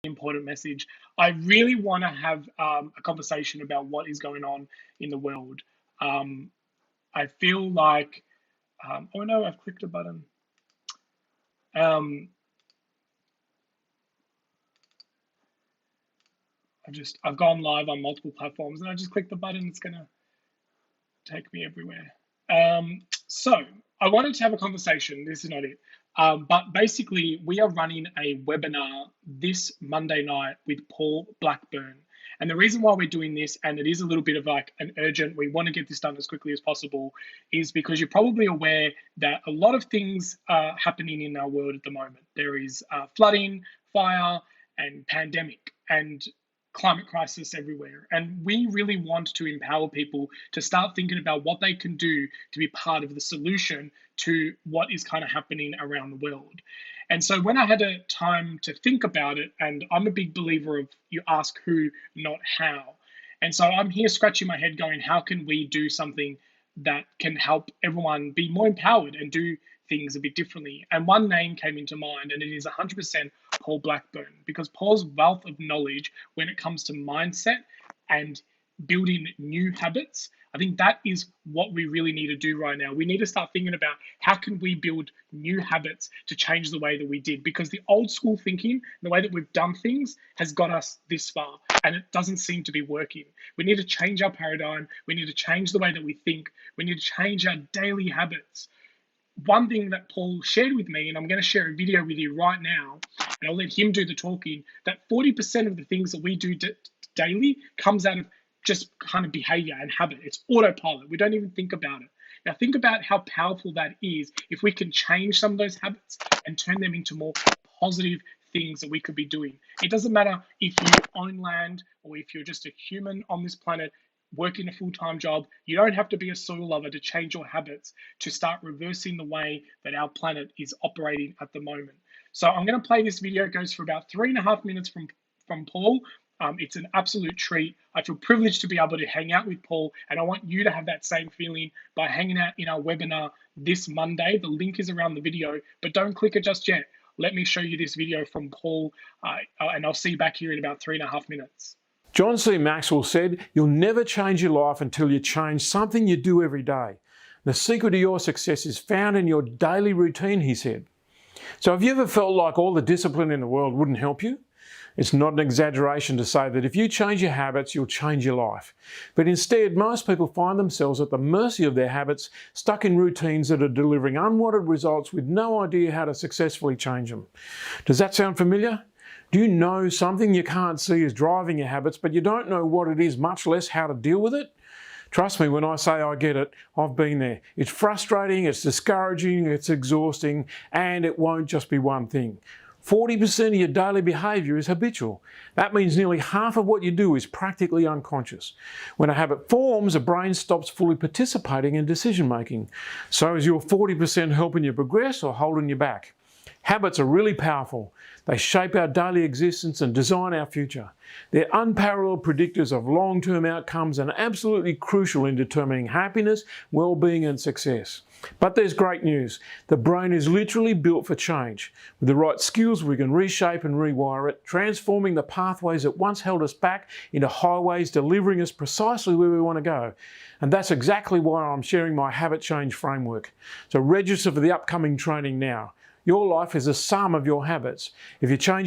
important message. I really want to have a conversation about what is going on in the world. Um, I feel like, oh no, I've clicked a button. Um, I've gone live on multiple platforms and I just clicked the button. It's gonna take me everywhere. So I wanted to have a conversation. This is not it. But basically, we are running a webinar this Monday night with Paul Blackburn. And the reason why we're doing this, and it is a little bit of like an urgent, we want to get this done as quickly as possible, is because you're probably aware that a lot of things are happening in our world at the moment. There is flooding, fire, and pandemic. And climate crisis everywhere. And we really want to empower people to start thinking about what they can do to be part of the solution to what is kind of happening around the world. And so when I had a time to think about it, and I'm a big believer of you ask who, not how. And so I'm here scratching my head going, how can we do something that can help everyone be more empowered and do things a bit differently? And one name came into mind, and it is 100% Paul Blackburn, because Paul's wealth of knowledge when it comes to mindset and building new habits, I think that is what we really need to do right now. We need to start thinking about how can we build new habits to change the way that we did, because the old school thinking, the way that we've done things has got us this far and it doesn't seem to be working. We need to change our paradigm. We need to change the way that we think. We need to change our daily habits. One thing that Paul shared with me, and I'm going to share a video with you right now, and I'll let him do the talking, that 40% of the things that we do daily comes out of just kind of behavior and habit. It's autopilot. We don't even think about it. Now think about how powerful that is if we can change some of those habits and turn them into more positive things that we could be doing. It doesn't matter if you own land or if you're just a human on this planet working a full-time job. You don't have to be a soil lover to change your habits to start reversing the way that our planet is operating at the moment. So I'm going to play this video. It goes for about 3.5 minutes from Paul. It's an absolute treat. I feel privileged to be able to hang out with Paul, and I want you to have that same feeling by hanging out in our webinar this Monday. The link is around the video, but don't click it just yet. Let me show you this video from Paul, and I'll see you back here in about 3.5 minutes. John C. Maxwell said, "You'll never change your life until you change something you do every day. The secret to your success is found in your daily routine," he said. So have you ever felt like all the discipline in the world wouldn't help you? It's not an exaggeration to say that if you change your habits, you'll change your life. But instead, most people find themselves at the mercy of their habits, stuck in routines that are delivering unwanted results with no idea how to successfully change them. Does that sound familiar? Do you know something you can't see is driving your habits, but you don't know what it is, much less how to deal with it? Trust me when I say I get it, I've been there. It's frustrating, it's discouraging, it's exhausting, and it won't just be one thing. 40% of your daily behaviour is habitual. That means nearly half of what you do is practically unconscious. When a habit forms, the brain stops fully participating in decision making. So is your 40% helping you progress or holding you back? Habits are really powerful. They shape our daily existence and design our future. They're unparalleled predictors of long-term outcomes and absolutely crucial in determining happiness, well-being and success. But there's great news. The brain is literally built for change. With the right skills, we can reshape and rewire it, transforming the pathways that once held us back into highways, delivering us precisely where we want to go. And that's exactly why I'm sharing my habit change framework. So register for the upcoming training now. Your life is the sum of your habits. If you change your